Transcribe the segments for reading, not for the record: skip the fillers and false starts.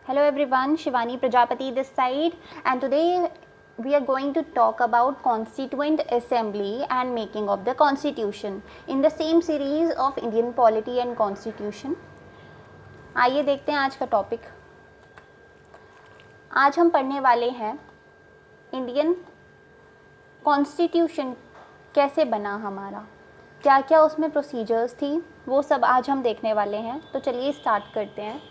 Hello everyone, Shivani Prajapati this side, and today we are going to talk about Constituent Assembly and making of the Constitution in the same series of Indian Polity and Constitution. आइए देखते हैं आज का topic. आज हम पढ़ने वाले हैं इंडियन कॉन्स्टिट्यूशन कैसे बना हमारा, क्या क्या उसमें प्रोसीजर्स थी, वो सब आज हम देखने वाले हैं। तो चलिए स्टार्ट करते हैं।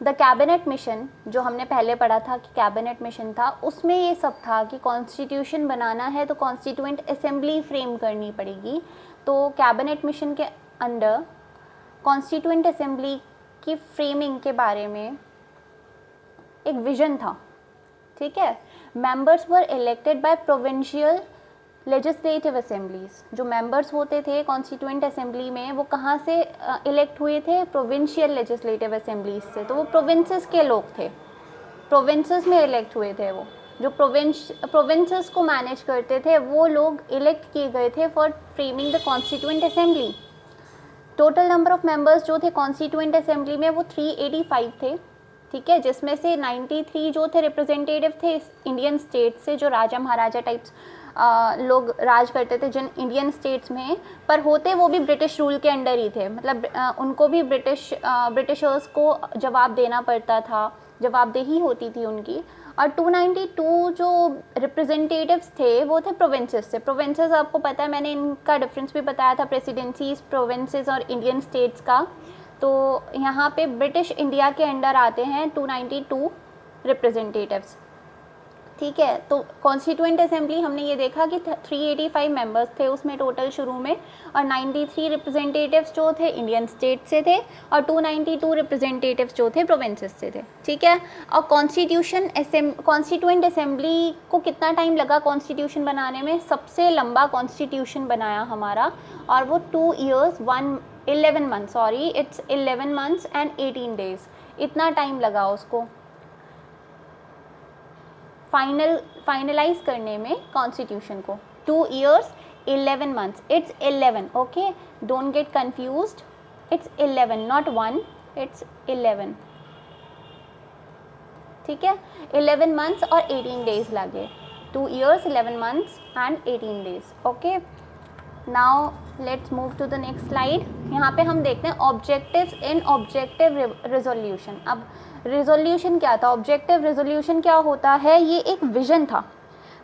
द कैबिनेट मिशन जो हमने पहले पढ़ा था कि कैबिनेट मिशन था, उसमें ये सब था कि कॉन्स्टिट्यूशन बनाना है तो कॉन्स्टिट्यूएंट असेंबली फ्रेम करनी पड़ेगी। तो कैबिनेट मिशन के अंडर कॉन्स्टिट्यूएंट असेंबली की फ्रेमिंग के बारे में एक विजन था। ठीक है, members were elected by provincial legislative assemblies. जो मेंबर्स होते थे कॉन्स्टिट्यूएंट असेंबली में, वो कहाँ से इलेक्ट हुए थे? प्रोविंशियल लेजिस्लेटिव असेंबलीज से। तो वो प्रोविंसेस के लोग थे, प्रोविंसेस में इलेक्ट हुए थे। वो जो प्रोविंसेस को मैनेज करते थे वो लोग इलेक्ट किए गए थे for framing the constituent assembly. Total number of members जो थे कॉन्स्टिट्यूएंट असेंबली में वो 385 थे। ठीक है, जिसमें से 93 जो थे रिप्रेजेंटेटिव थे इंडियन स्टेट से, जो राजा महाराजा टाइप्स लोग राज करते थे जिन इंडियन स्टेट्स में, पर होते वो भी ब्रिटिश रूल के अंडर ही थे। मतलब उनको भी ब्रिटिशर्स को जवाब देना पड़ता था, जवाबदेही होती थी उनकी। और 292 जो रिप्रेजेंटेटिव्स थे वो थे प्रोविंसेस से। प्रोविंसेस आपको पता है, मैंने इनका डिफरेंस भी बताया था, प्रेसिडेंसीज, प्रोविंसेस और इंडियन स्टेट्स का। तो यहाँ पे ब्रिटिश इंडिया के अंडर आते हैं 292 रिप्रेजेंटेटिव्स। ठीक है, तो कॉन्स्टिट्यूएंट असेंबली हमने ये देखा कि 385 मेंबर्स थे उसमें टोटल शुरू में, और 93 रिप्रेजेंटेटिव्स जो थे इंडियन स्टेट से थे, और 292 रिप्रेजेंटेटिव्स जो थे प्रोविंसेस से थे। ठीक है, और कॉन्स्टिट्यूएंट असेंबली को कितना टाइम लगा कॉन्स्टिट्यूशन बनाने में? सबसे लंबा कॉन्स्टिट्यूशन बनाया हमारा, और वो 2 years 11 months, sorry it's 11 months and 18 days, इतना टाइम लगा उसको फाइनलाइज करने में कॉन्स्टिट्यूशन को। 2 years 11 months, it's 11, okay, don't get confused, it's 11 not 1, it's 11। ठीक है, 11 months और 18 days लगे। 2 years 11 months and 18 days, okay. Now let's move to the next slide. यहाँ पे हम देखते हैं ऑब्जेक्टिव्स इन ऑब्जेक्टिव रेजोल्यूशन। अब रेजोल्यूशन क्या था, ऑब्जेक्टिव रेजोल्यूशन क्या होता है? ये एक विजन था।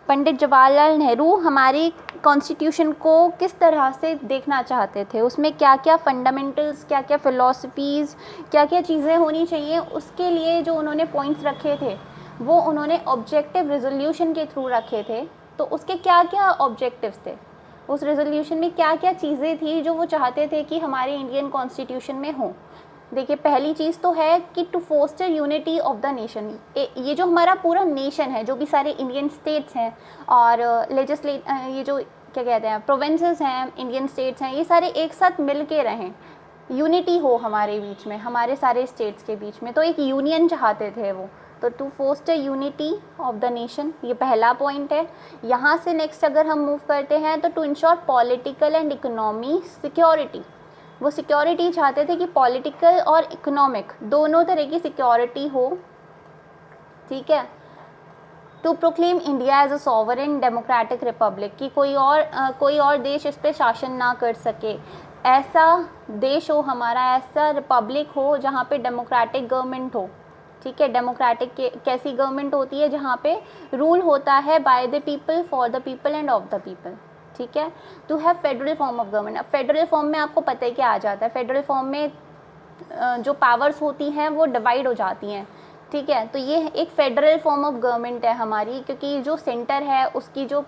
पंडित जवाहरलाल नेहरू हमारी कॉन्स्टिट्यूशन को किस तरह से देखना चाहते थे, उसमें क्या क्या फंडामेंटल्स, क्या क्या फ़िलॉसफीज़, क्या क्या चीज़ें होनी चाहिए, उसके लिए जो उन्होंने पॉइंट्स रखे थे वो उन्होंने ऑब्जेक्टिव रेजोल्यूशन के थ्रू रखे थे। तो उसके क्या क्या ऑब्जेक्टिव्स थे, उस रेजोल्यूशन में क्या क्या चीज़ें थी जो वो चाहते थे कि हमारे इंडियन कॉन्स्टिट्यूशन में हो। देखिए, पहली चीज़ तो है कि to foster unity of the nation. ये जो हमारा पूरा नेशन है, जो भी सारे इंडियन स्टेट्स हैं और ये जो क्या कहते हैं प्रोविंसेस हैं, इंडियन स्टेट्स हैं, ये सारे एक साथ मिल के रहें, यूनिटी हो हमारे बीच में, हमारे सारे स्टेट्स के बीच में। तो एक यूनियन चाहते थे वो। तो to foster unity of the nation, ये पहला पॉइंट है। यहाँ से नेक्स्ट अगर हम मूव करते हैं तो to ensure political and economy security. वो सिक्योरिटी चाहते थे कि पॉलिटिकल और इकोनॉमिक दोनों तरह की सिक्योरिटी हो। ठीक है, to proclaim India as a sovereign democratic republic, कि कोई और देश इस पर शासन ना कर सके, ऐसा देश हो हमारा, ऐसा रिपब्लिक हो जहाँ पे डेमोक्रेटिक गवर्नमेंट हो। ठीक है, डेमोक्रेटिक कैसी गवर्नमेंट होती है? जहाँ पे रूल होता है by the people, for the people and of the people. ठीक है, to have federal form of government. अब फेडरल फॉर्म में आपको पता है क्या आ जाता है, फेडरल फॉर्म में जो पावर्स होती हैं वो डिवाइड हो जाती हैं। ठीक है, तो ये एक फेडरल फॉर्म ऑफ गवर्नमेंट है हमारी, क्योंकि जो सेंटर है उसकी जो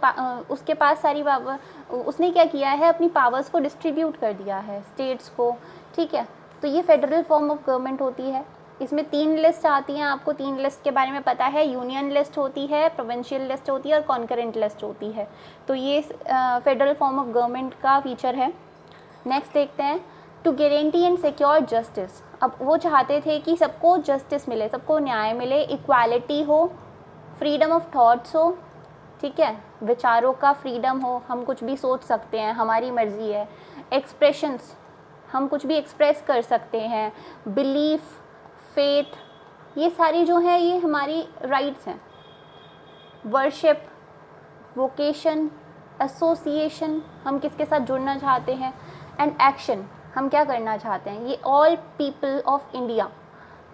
उसके पास सारी पावर, उसने क्या किया है, अपनी पावर्स को डिस्ट्रीब्यूट कर दिया है स्टेट्स को। ठीक है, तो ये फेडरल फॉर्म ऑफ गवर्नमेंट होती है। इसमें 3 लिस्ट आती हैं, आपको 3 लिस्ट के बारे में पता है, यूनियन लिस्ट होती है, प्रोविंशियल लिस्ट होती है और कॉन्करेंट लिस्ट होती है। तो ये फेडरल फॉर्म ऑफ गवर्नमेंट का फीचर है। नेक्स्ट देखते हैं, to guarantee and secure justice. अब वो चाहते थे कि सबको जस्टिस मिले, सबको न्याय मिले, इक्वालिटी हो, फ्रीडम ऑफ थॉट्स हो। ठीक है, विचारों का फ्रीडम हो, हम कुछ भी सोच सकते हैं, हमारी मर्ज़ी है। एक्सप्रेशंस, हम कुछ भी एक्सप्रेस कर सकते हैं। बिलीफ, फेथ, ये सारी जो है ये हमारी राइट्स हैं। वर्शिप, वोकेशन, एसोसिएशन, हम किसके साथ जुड़ना चाहते हैं, एंड एक्शन, हम क्या करना चाहते हैं, ये ऑल पीपल ऑफ इंडिया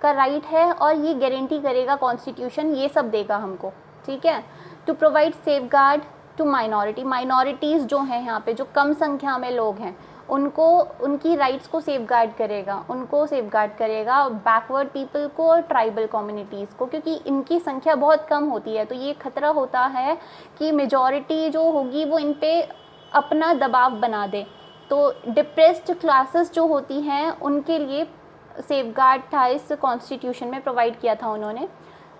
का राइट है और ये गारंटी करेगा कॉन्स्टिट्यूशन, ये सब देगा हमको, ठीक है। To provide safeguard to minorities जो हैं यहाँ पे, जो कम संख्या में लोग हैं, उनको उनकी राइट्स को सेफ गार्ड करेगा, उनको सेफ गार्ड करेगा, बैकवर्ड पीपल को और ट्राइबल कम्युनिटीज़ को, क्योंकि इनकी संख्या बहुत कम होती है, तो ये खतरा होता है कि मेजॉरिटी जो होगी वो इन पे अपना दबाव बना दे। तो डिप्रेस्ड क्लासेस जो होती हैं उनके लिए सेफ गार्ड था इस कॉन्स्टिट्यूशन में प्रोवाइड किया था उन्होंने।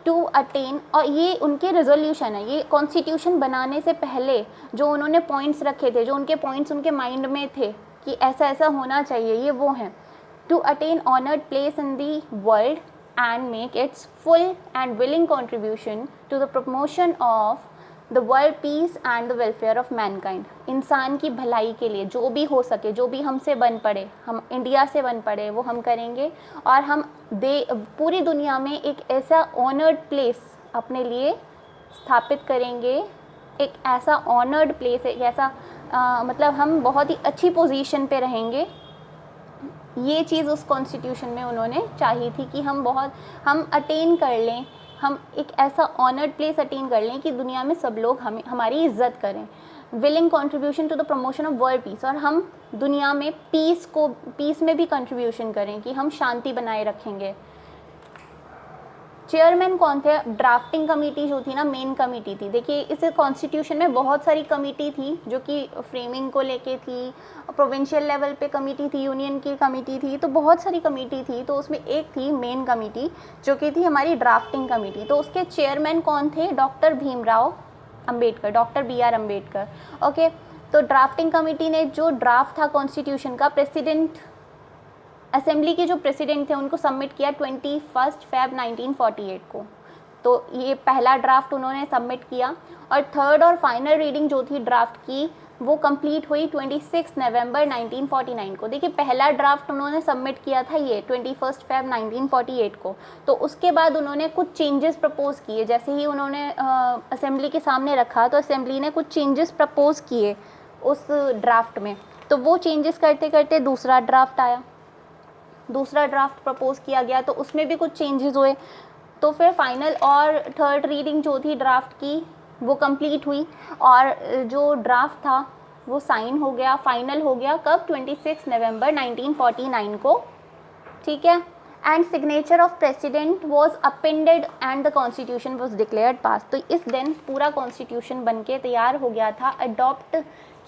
टू अटेन, और ये उनके रेजोल्यूशन है, ये कॉन्स्टिट्यूशन बनाने से पहले जो उन्होंने पॉइंट्स रखे थे, जो उनके पॉइंट्स उनके माइंड में थे कि ऐसा ऐसा होना चाहिए, ये वो हैं। To attain honoured place in the world and make its full and willing contribution to the promotion of the world peace and the welfare of mankind. इंसान की भलाई के लिए जो भी हो सके, जो भी हमसे बन पड़े, हम इंडिया से बन पड़े, वो हम करेंगे, और हम पूरी दुनिया में एक ऐसा ऑनर्ड प्लेस अपने लिए स्थापित करेंगे, एक ऐसा ऑनर्ड प्लेस, एक ऐसा मतलब हम बहुत ही अच्छी पोजीशन पे रहेंगे। ये चीज़ उस कॉन्स्टिट्यूशन में उन्होंने चाही थी कि हम अटेन कर लें, हम एक ऐसा ऑनर्ड प्लेस अटेन कर लें कि दुनिया में सब लोग हमारी इज्जत करें। Willing contribution to the promotion of world peace, और हम दुनिया में पीस में भी कंट्रीब्यूशन करें कि हम शांति बनाए रखेंगे। चेयरमैन कौन थे, ड्राफ्टिंग कमेटी जो थी ना, मेन कमेटी थी। देखिए इस कॉन्स्टिट्यूशन में बहुत सारी कमेटी थी जो कि फ्रेमिंग को लेके थी, प्रोविंशियल लेवल पे कमेटी थी, यूनियन की कमेटी थी, तो बहुत सारी कमेटी थी। तो उसमें एक थी मेन कमेटी जो कि थी हमारी ड्राफ्टिंग कमेटी। तो उसके चेयरमैन कौन थे, doctor Bhimrao Ambedkar, doctor BR Ambedkar. Okay, तो ड्राफ्टिंग कमेटी ने जो ड्राफ्ट था कॉन्स्टिट्यूशन का, प्रेसिडेंट असेंबली के जो प्रेसिडेंट थे उनको सबमिट किया 21 फेब 1948 को। तो ये पहला ड्राफ्ट उन्होंने सबमिट किया, और थर्ड और फाइनल रीडिंग जो थी ड्राफ्ट की वो कंप्लीट हुई 26 नवंबर 1949 को। देखिए पहला ड्राफ्ट उन्होंने सबमिट किया था ये 21 फेब 1948 को। तो उसके बाद उन्होंने कुछ चेंजेस प्रपोज किए, जैसे ही उन्होंने असेंबली के सामने रखा तो असेंबली ने कुछ चेंजेस प्रपोज किए उस ड्राफ्ट में। तो वो चेंजेस करते करते दूसरा ड्राफ्ट आया, दूसरा ड्राफ्ट प्रपोज किया गया, तो उसमें भी कुछ चेंजेस हुए। तो फिर फाइनल और थर्ड रीडिंग जो थी ड्राफ्ट की वो कंप्लीट हुई, और जो ड्राफ्ट था वो साइन हो गया, फाइनल हो गया कब, 26 नवंबर 1949 को, ठीक है। And signature of president was appended and the constitution was declared pass. तो इस दिन पूरा कॉन्स्टिट्यूशन बनके तैयार हो गया था, अडॉप्ट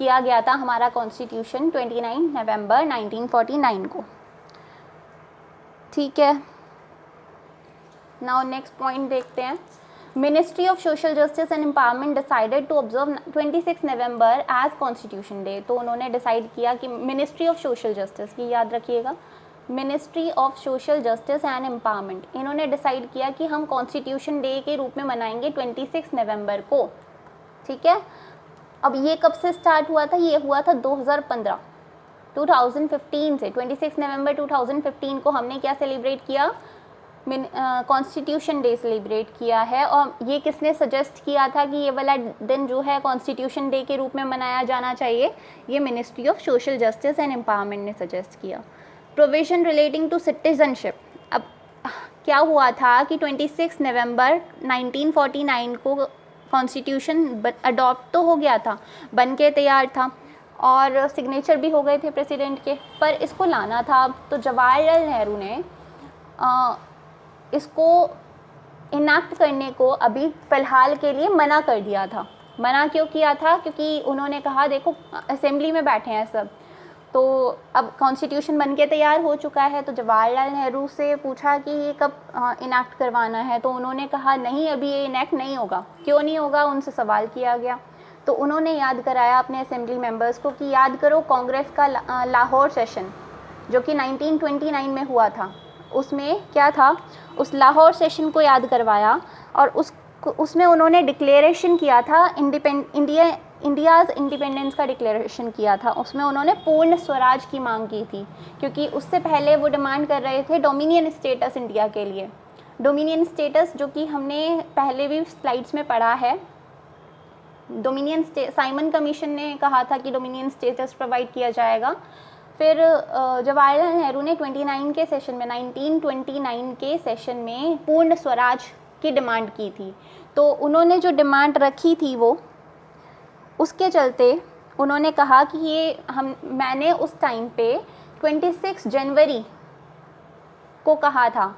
किया गया था हमारा कॉन्स्टिट्यूशन 29 नवंबर 1949 को, ठीक है। नाउ नेक्स्ट पॉइंट देखते हैं। Ministry of social justice and empowerment decided to observe 26 November as constitution day. तो उन्होंने डिसाइड किया कि मिनिस्ट्री ऑफ सोशल जस्टिस, ये याद रखिएगा, ministry of social justice and empowerment, इन्होंने डिसाइड किया कि हम कॉन्स्टिट्यूशन डे के रूप में मनाएंगे 26 नवंबर को, ठीक है। अब ये कब से स्टार्ट हुआ था, ये हुआ था 2015 से 26 नवंबर 2015 को हमने क्या सेलिब्रेट किया, कॉन्स्टिट्यूशन डे सेलिब्रेट किया है। और ये किसने सजेस्ट किया था कि ये वाला दिन जो है कॉन्स्टिट्यूशन डे के रूप में मनाया जाना चाहिए, ये ministry of social justice and empowerment ने सजेस्ट किया। प्रोविजन रिलेटिंग टू सिटीजनशिप, अब क्या हुआ था कि 26 नवंबर 1949 को कॉन्स्टिट्यूशन अडॉप्ट तो हो गया था, बन के तैयार था, और सिग्नेचर भी हो गए थे प्रेसिडेंट के, पर इसको लाना था। तो जवाहरलाल नेहरू ने इसको इनैक्ट करने को अभी फ़िलहाल के लिए मना कर दिया था। मना क्यों किया था, क्योंकि उन्होंने कहा देखो असेंबली में बैठे हैं सब, तो अब कॉन्स्टिट्यूशन बन के तैयार हो चुका है, तो जवाहरलाल नेहरू से पूछा कि ये कब इनैक्ट करवाना है, तो उन्होंने कहा नहीं अभी ये इनैक्ट नहीं होगा। क्यों नहीं होगा, उनसे सवाल किया गया, तो उन्होंने याद कराया अपने असेंबली मेंबर्स को कि याद करो कांग्रेस का लाहौर सेशन जो कि 1929 में हुआ था, उसमें क्या था, उस लाहौर सेशन को याद करवाया, और उसमें उन्होंने डिक्लेरेशन किया था, इंडियाज़ इंडिपेंडेंस का डिक्लेरेशन किया था। उसमें उन्होंने पूर्ण स्वराज की मांग की थी, क्योंकि उससे पहले वो डिमांड कर रहे थे डोमिनियन स्टेटस इंडिया के लिए, डोमिनियन स्टेटस, जो कि हमने पहले भी स्लाइड्स में पढ़ा है, डोमिनियन साइमन कमीशन ने कहा था कि डोमिनियन स्टेटस प्रोवाइड किया जाएगा। फिर जवाहरलाल नेहरू ने 1929 के सेशन में पूर्ण स्वराज की डिमांड की थी। तो उन्होंने जो डिमांड रखी थी वो, उसके चलते उन्होंने कहा कि मैंने उस टाइम पे 26 जनवरी को कहा था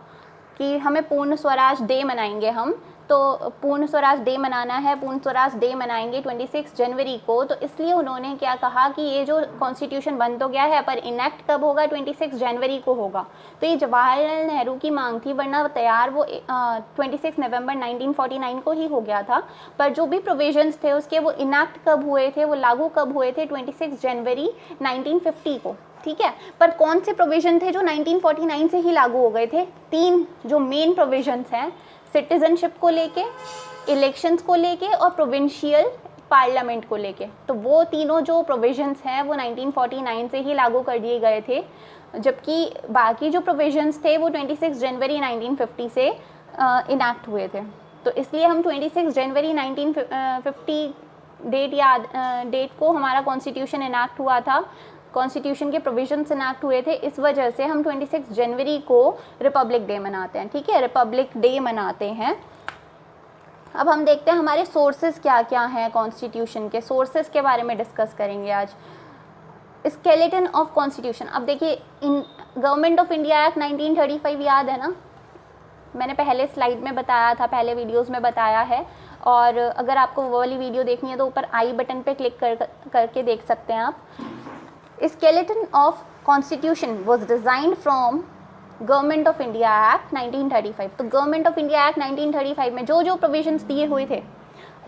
कि हमें पूर्ण स्वराज डे मनाएंगे हम, तो पूर्ण स्वराज डे मनाना है, पूर्ण स्वराज डे मनाएंगे 26 जनवरी को। तो इसलिए उन्होंने क्या कहा कि ये जो कॉन्स्टिट्यूशन बन तो गया है, पर इनेक्ट कब होगा, 26 जनवरी को होगा। तो ये जवाहरलाल नेहरू की मांग थी, वरना तैयार वो 26 नवंबर 1949 को ही हो गया था। पर जो भी प्रोविजंस थे उसके, वो इनेक्ट कब हुए थे, वो लागू कब हुए थे, 26 जनवरी 1950 को। ठीक है, पर कौन से प्रोविजन थे जो 1949 से ही लागू हो गए थे? 3 जो मेन प्रोविजंस हैं, सिटीजनशिप को लेके, इलेक्शंस को लेके और प्रोविंशियल पार्लियामेंट को लेके। तो वो तीनों जो प्रोविजंस हैं वो 1949 से ही लागू कर दिए गए थे, जबकि बाकी जो प्रोविजंस थे वो 26 जनवरी 1950 से इनेक्ट हुए थे। तो इसलिए हम 26 जनवरी 1950 डेट को हमारा कॉन्स्टिट्यूशन इनेक्ट हुआ था, कॉन्स्टिट्यूशन के प्रोविजंस इनेक्ट हुए थे। इस वजह से हम 26 जनवरी को रिपब्लिक डे मनाते हैं। ठीक है, रिपब्लिक डे मनाते हैं। अब हम देखते हैं हमारे सोर्सेज क्या क्या हैं कॉन्स्टिट्यूशन के। सोर्सेज के बारे में डिस्कस करेंगे आज। Skeleton of constitution. अब देखिए, in government of India act 1935 याद है ना, मैंने पहले स्लाइड में बताया था, पहले वीडियोज़ में बताया है। और अगर आपको वो वाली वीडियो देखनी है तो ऊपर आई बटन पे क्लिक करके देख सकते हैं आप। Skeleton of Constitution was designed from government of India act 1935। तो गवर्नमेंट ऑफ इंडिया एक्ट 1935 में जो जो प्रोविजंस दिए हुए थे,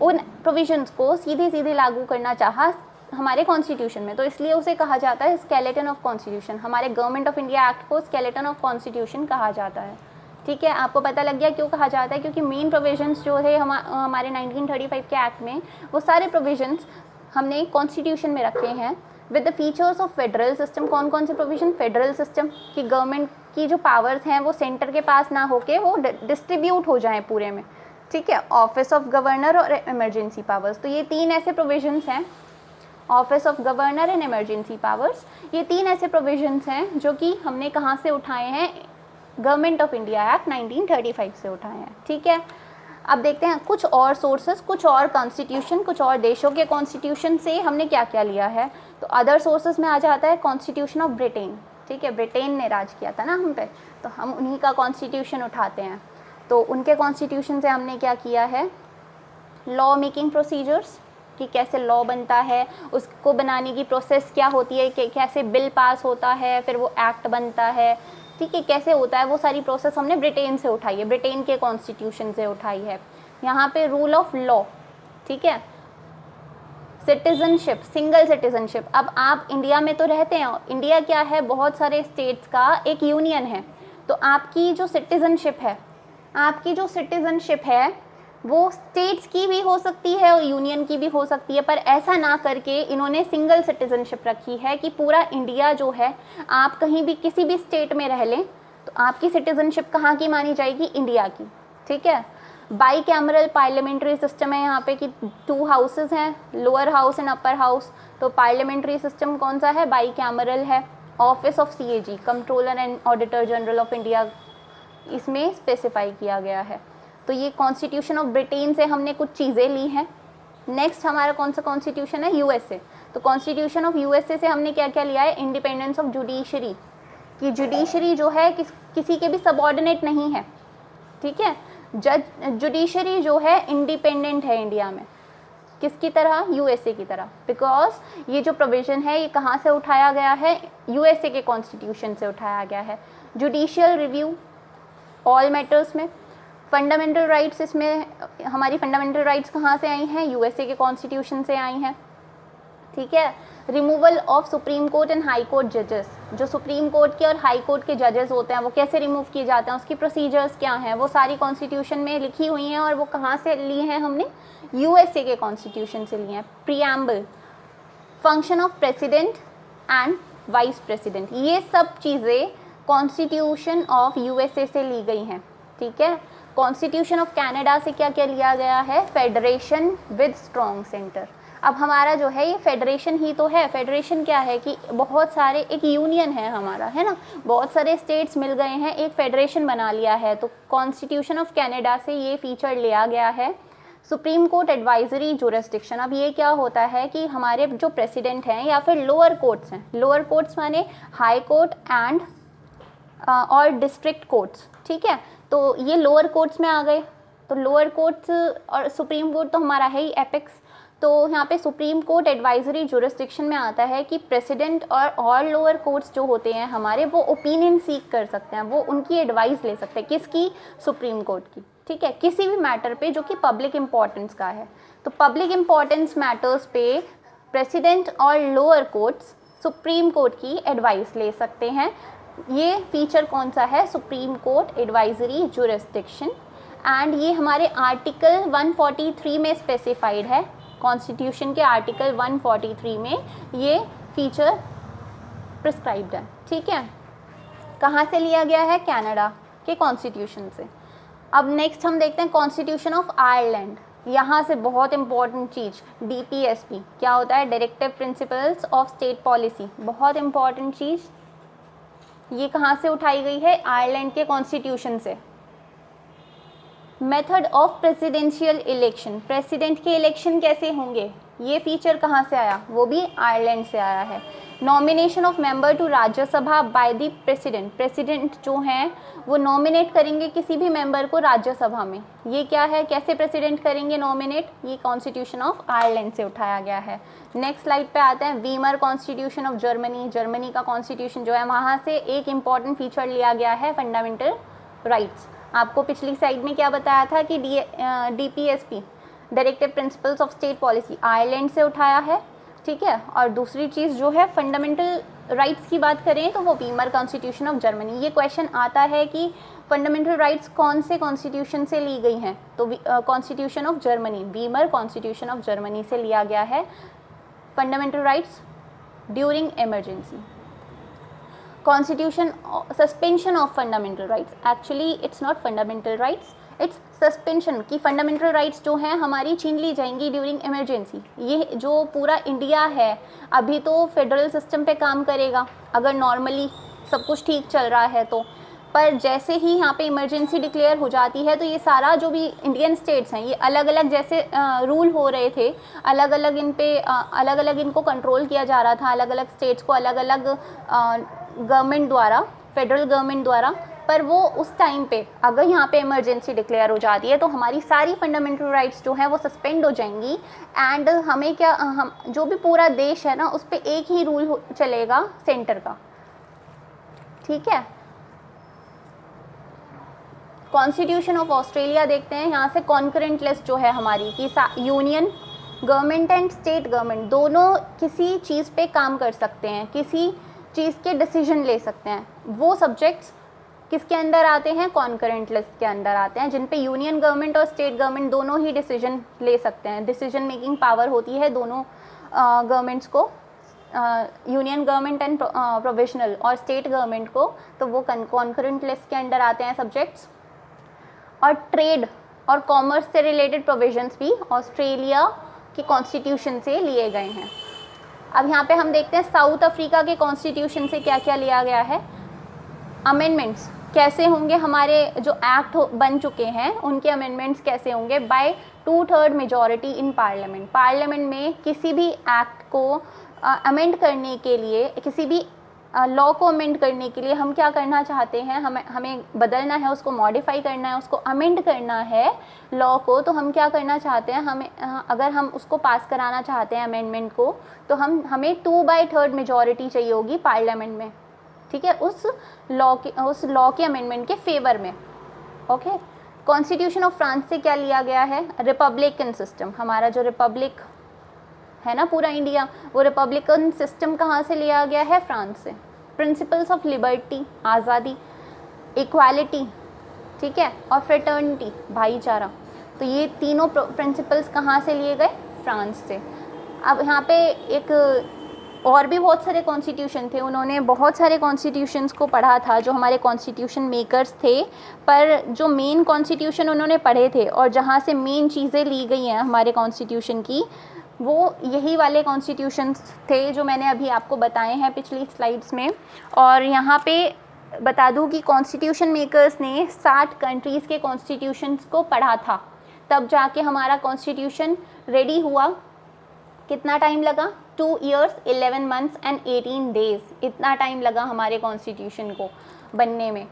उन प्रोविजंस को सीधे सीधे लागू करना चाहा हमारे कॉन्स्टिट्यूशन में, तो इसलिए उसे कहा जाता है स्केलेटन ऑफ कॉन्स्टिट्यूशन। हमारे गवर्नमेंट ऑफ इंडिया एक्ट को स्केलेटन ऑफ कॉन्स्टिट्यूशन कहा जाता है। ठीक है, आपको पता लग गया क्यों कहा जाता है, क्योंकि मेन प्रोविजंस जो है हमारे 1935 के एक्ट में, वो सारे प्रोविजंस हमने कॉन्स्टिट्यूशन में रखे हैं with the features of federal system. कौन कौन से प्रोविजन? फेडरल सिस्टम की गवर्नमेंट की जो पावर्स हैं वो सेंटर के पास ना होके वो डिस्ट्रीब्यूट हो जाएं पूरे में। ठीक है, ऑफिस ऑफ गवर्नर और इमरजेंसी पावर्स। तो ये 3 ऐसे प्रोविजंस हैं, office of governor and emergency powers. ये 3 ऐसे प्रोविजंस हैं जो कि हमने कहाँ से उठाए हैं? गवर्नमेंट ऑफ इंडिया एक्ट 1935 से उठाए हैं। ठीक है, अब देखते हैं कुछ और सोर्सेस, कुछ और कॉन्स्टिट्यूशन, कुछ और देशों के कॉन्स्टिट्यूशन से हमने क्या क्या लिया है। तो अदर सोर्सेस में आ जाता है कॉन्स्टिट्यूशन ऑफ ब्रिटेन। ठीक है, ब्रिटेन ने राज किया था ना हम पे, तो हम उन्हीं का कॉन्स्टिट्यूशन उठाते हैं। तो उनके कॉन्स्टिट्यूशन से हमने क्या किया है? लॉ मेकिंग प्रोसीजर्स, कि कैसे लॉ बनता है, उसको बनाने की प्रोसेस क्या होती है, कि कैसे बिल पास होता है, फिर वो एक्ट बनता है। ठीक है, कैसे होता है, वो सारी प्रोसेस हमने ब्रिटेन से उठाई है, ब्रिटेन के कॉन्स्टिट्यूशन से उठाई है। यहाँ पे रूल ऑफ लॉ, ठीक है, सिटीजनशिप, सिंगल सिटीजनशिप। अब आप इंडिया में तो रहते हैं, इंडिया क्या है? बहुत सारे स्टेट्स का एक यूनियन है। तो आपकी जो सिटीजनशिप है वो स्टेट्स की भी हो सकती है और यूनियन की भी हो सकती है, पर ऐसा ना करके इन्होंने सिंगल सिटीजनशिप रखी है कि पूरा इंडिया जो है, आप कहीं भी किसी भी स्टेट में रह लें तो आपकी सिटीजनशिप कहाँ की मानी जाएगी? इंडिया की। ठीक है, बाई कैमरल पार्लियामेंट्री सिस्टम है यहाँ पे कि 2 हाउसेस हैं, lower house and upper house. तो पार्लियामेंट्री सिस्टम कौन सा है? बाई कैमरल है। Office of CAG, controller and auditor general of India, इसमें स्पेसिफाई किया गया है। तो ये कॉन्स्टिट्यूशन ऑफ ब्रिटेन से हमने कुछ चीज़ें ली हैं। नेक्स्ट हमारा कौन सा कॉन्स्टिट्यूशन है? USA। तो कॉन्स्टिट्यूशन ऑफ USA से हमने क्या क्या लिया है? इंडिपेंडेंस ऑफ जुडिशरी, कि जुडिशरी जो है किसी के भी सबऑर्डिनेट नहीं है। ठीक है, जुडिशरी जो है इंडिपेंडेंट है इंडिया में, किसकी तरह? USA की तरह। बिकॉज ये जो प्रोविज़न है ये कहाँ से उठाया गया है? USA के कॉन्स्टिट्यूशन से उठाया गया है। जुडिशियल रिव्यू ऑल मैटर्स में। फंडामेंटल राइट्स, इसमें हमारी फंडामेंटल राइट्स कहाँ से आई हैं? USA के कॉन्स्टिट्यूशन से आई हैं। ठीक है, removal of supreme court and high court जजेस, जो सुप्रीम कोर्ट के और हाई कोर्ट के जजेस होते हैं वो कैसे रिमूव किए जाते हैं, उसकी प्रोसीजर्स क्या हैं, वो सारी कॉन्स्टिट्यूशन में लिखी हुई हैं। और वो कहाँ से ली हैं? हमने USA के कॉन्स्टिट्यूशन से ली हैं। Preamble, function of president and vice president, ये सब चीज़ें कॉन्स्टिट्यूशन ऑफ USA से ली गई हैं। ठीक है। कॉन्स्टिट्यूशन ऑफ कनाडा से क्या क्या लिया गया है, फेडरेशन विद स्ट्रॉन्ग सेंटर। अब हमारा जो है ये फेडरेशन ही तो है। फेडरेशन क्या है कि बहुत सारे, एक यूनियन है हमारा, है ना, बहुत सारे स्टेट्स मिल गए हैं, एक फेडरेशन बना लिया है। तो कॉन्स्टिट्यूशन ऑफ कनाडा से ये फीचर लिया गया है। सुप्रीम कोर्ट एडवाइजरी जुरिस्डिक्शन, अब ये क्या होता है कि हमारे जो प्रेसिडेंट हैं या फिर लोअर कोर्ट्स हैं, लोअर कोर्ट्स माने हाई कोर्ट एंड और डिस्ट्रिक्ट कोर्ट्स, ठीक है, तो ये लोअर कोर्ट्स में आ गए। तो लोअर कोर्ट्स और सुप्रीम कोर्ट तो हमारा है ही एपेक्स। तो यहाँ पे सुप्रीम कोर्ट एडवाइजरी जुरिस्डिक्शन में आता है कि प्रेसिडेंट और लोअर कोर्ट्स जो होते हैं हमारे, वो ओपिनियन सीक कर सकते हैं, वो उनकी एडवाइस ले सकते हैं। किसकी, सुप्रीम कोर्ट की, ठीक है, किसी भी मैटर पे जो कि पब्लिक इम्पोर्टेंस का है। तो पब्लिक इम्पोर्टेंस मैटर्स पे प्रेसिडेंट और लोअर कोर्ट्स सुप्रीम कोर्ट की एडवाइस ले सकते हैं। ये फीचर कौन सा है, supreme court advisory jurisdiction. And ये हमारे आर्टिकल 143 में स्पेसिफाइड है, कॉन्स्टिट्यूशन के आर्टिकल 143 में ये फीचर प्रिस्क्राइब्ड है, ठीक है। कहाँ से लिया गया है, कनाडा के कॉन्स्टिट्यूशन से। अब नेक्स्ट हम देखते हैं कॉन्स्टिट्यूशन ऑफ आयरलैंड। यहाँ से बहुत इंपॉर्टेंट चीज़, DPSP क्या होता है, directive principles of state policy, बहुत इंपॉर्टेंट चीज़। ये कहाँ से उठाई गई है, आयरलैंड के कॉन्स्टिट्यूशन से। Method of presidential election, president के इलेक्शन कैसे होंगे, ये फीचर कहाँ से आया, वो भी आयरलैंड से आया है। Nomination of member to Rajya Sabha by the president, president जो हैं वो नॉमिनेट करेंगे किसी भी मेंबर को राज्यसभा में, ये क्या है, कैसे प्रेसिडेंट करेंगे नॉमिनेट, ये कॉन्स्टिट्यूशन ऑफ आयरलैंड से उठाया गया है। नेक्स्ट स्लाइड पे आते हैं, Weimar constitution of Germany, Germany का कॉन्स्टिट्यूशन जो है, वहाँ से एक इम्पॉर्टेंट फीचर लिया गया है, फंडामेंटल राइट्स। आपको पिछली स्लाइड में क्या बताया था कि DPSP directive principles of state policy Ireland से उठाया है, ठीक है। और दूसरी चीज़ जो है फंडामेंटल राइट्स की बात करें तो वो वीमर कॉन्स्टिट्यूशन ऑफ जर्मनी। ये क्वेश्चन आता है कि फंडामेंटल राइट्स कौन से कॉन्स्टिट्यूशन से ली गई हैं, तो constitution of Germany, Weimar constitution of Germany से लिया गया है fundamental rights during emergency. Constitution suspension of fundamental rights, actually it's not fundamental rights, it's suspension की फंडामेंटल राइट्स जो हैं हमारी छीन ली जाएंगी ड्यूरिंग इमरजेंसी। ये जो पूरा इंडिया है अभी तो फेडरल सिस्टम पे काम करेगा अगर नॉर्मली सब कुछ ठीक चल रहा है तो, पर जैसे ही यहाँ पे इमरजेंसी डिक्लेयर हो जाती है तो ये सारा जो भी इंडियन स्टेट्स हैं ये अलग अलग जैसे रूल हो रहे थे, अलग अलग इन पे अलग अलग इनको कंट्रोल किया जा रहा था, अलग अलग स्टेट्स को अलग अलग गवर्नमेंट द्वारा, फेडरल गवर्नमेंट द्वारा। पर वो उस टाइम पे अगर यहाँ पे इमरजेंसी डिक्लेयर हो जाती है तो हमारी सारी फंडामेंटल राइट्स जो हैं वो सस्पेंड हो जाएंगी। एंड हमें क्या, हम जो भी पूरा देश है ना उस पर एक ही रूल चलेगा सेंटर का, ठीक है। कॉन्स्टिट्यूशन ऑफ ऑस्ट्रेलिया देखते हैं, यहाँ से कॉन्करेंट लिस्ट जो है हमारी कि union government and state government दोनों किसी चीज़ पे काम कर सकते हैं, किसी चीज़ के डिसीजन ले सकते हैं। वो सब्जेक्ट्स किसके अंदर आते हैं, कॉन्करेंट लिस्ट के अंदर आते हैं, जिन पे यूनियन गवर्नमेंट और स्टेट गवर्नमेंट दोनों ही डिसीजन ले सकते हैं। डिसीजन मेकिंग पावर होती है दोनों गवर्नमेंट्स को, यूनियन गवर्नमेंट एंड प्रोविजनल और स्टेट गवर्नमेंट को, तो वो कॉन्करेंट लिस्ट के अंदर आते हैं सब्जेक्ट्स। और ट्रेड और कॉमर्स से रिलेटेड प्रोविजंस भी ऑस्ट्रेलिया के कॉन्स्टिट्यूशन से लिए गए हैं। अब यहाँ पे हम देखते हैं साउथ अफ्रीका के कॉन्स्टिट्यूशन से क्या क्या लिया गया है। अमेंडमेंट्स कैसे होंगे, हमारे जो एक्ट बन चुके हैं उनके अमेंडमेंट्स कैसे होंगे, by 2/3 majority in parliament. Parliament में किसी भी एक्ट को अमेंड करने के लिए, किसी भी लॉ को अमेंड करने के लिए हम क्या करना चाहते हैं, हमें बदलना है, उसको मॉडिफाई करना है, उसको अमेंड करना है लॉ को, तो हम क्या करना चाहते हैं, हमें अगर हम उसको पास कराना चाहते हैं अमेंडमेंट को, तो हमें 2/3 मेजॉरिटी चाहिए होगी पार्लियामेंट में, ठीक है, उस लॉ के अमेंडमेंट के फेवर में। ओके। कॉन्स्टिट्यूशन ऑफ फ्रांस से क्या लिया गया है, रिपब्लिकन सिस्टम। हमारा जो रिपब्लिक है ना पूरा इंडिया, वो रिपब्लिकन सिस्टम कहाँ से लिया गया है, फ्रांस से। प्रिंसिपल्स ऑफ लिबर्टी, आज़ादी, इक्वालिटी, ठीक है, और फ्रेटर्निटी, भाईचारा, तो ये तीनों प्रिंसिपल्स कहाँ से लिए गए, फ्रांस से। अब यहाँ पे एक और भी बहुत सारे कॉन्स्टिट्यूशन थे, उन्होंने बहुत सारे कॉन्स्टिट्यूशंस को पढ़ा था जो हमारे कॉन्स्टिट्यूशन मेकर्स थे, पर जो मेन कॉन्स्टिट्यूशन उन्होंने पढ़े थे और जहाँ से मेन चीज़ें ली गई हैं हमारे कॉन्स्टिट्यूशन की, वो यही वाले कॉन्स्टिट्यूशंस थे जो मैंने अभी आपको बताए हैं पिछली स्लाइड्स में। और यहाँ पे बता दूँ कि कॉन्स्टिट्यूशन मेकर्स ने 60 कंट्रीज़ के कॉन्स्टिट्यूशंस को पढ़ा था, तब जाके हमारा कॉन्स्टिट्यूशन रेडी हुआ। कितना टाइम लगा? 2 years 11 months and 18 days, इतना टाइम लगा हमारे कॉन्स्टिट्यूशन को बनने में।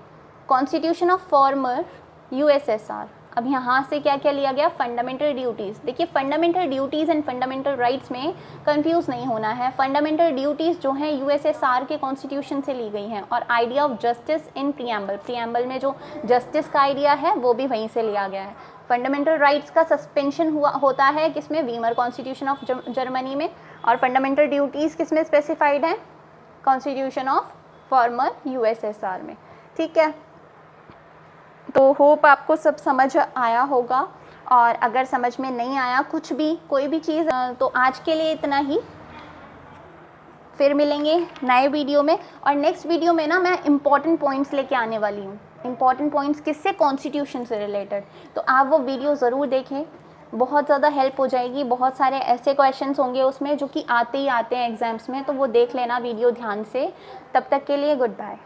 Constitution of former USSR। अब यहाँ से क्या क्या लिया गया? Fundamental duties. देखिए fundamental duties and fundamental rights में कंफ्यूज नहीं होना है। फंडामेंटल ड्यूटीज़ जो हैं USSR के कॉन्स्टिट्यूशन से ली गई हैं, और idea of justice in preamble में जो जस्टिस का आइडिया है वो भी वहीं से लिया गया है। फंडामेंटल राइट्स का सस्पेंशन होता है किसमें? वीमर कॉन्स्टिट्यूशन ऑफ जर्मनी में। और फंडामेंटल ड्यूटीज़ किसमें स्पेसिफाइड हैं? कॉन्स्टिट्यूशन ऑफ फॉर्मर USSR में। ठीक है, तो होप आपको सब समझ आया होगा, और अगर समझ में नहीं आया कुछ भी कोई भी चीज़ तो आज के लिए इतना ही। फिर मिलेंगे नए वीडियो में, और नेक्स्ट वीडियो में ना मैं इम्पॉर्टेंट पॉइंट्स लेके आने वाली हूँ। इम्पॉर्टेंट पॉइंट्स किससे? कॉन्स्टिट्यूशन से रिलेटेड। तो आप वो वीडियो ज़रूर देखें, बहुत ज़्यादा हेल्प हो जाएगी। बहुत सारे ऐसे क्वेश्चंस होंगे उसमें जो कि आते ही आते हैं एग्ज़ाम्स में, तो वो देख लेना वीडियो ध्यान से। तब तक के लिए गुड बाय।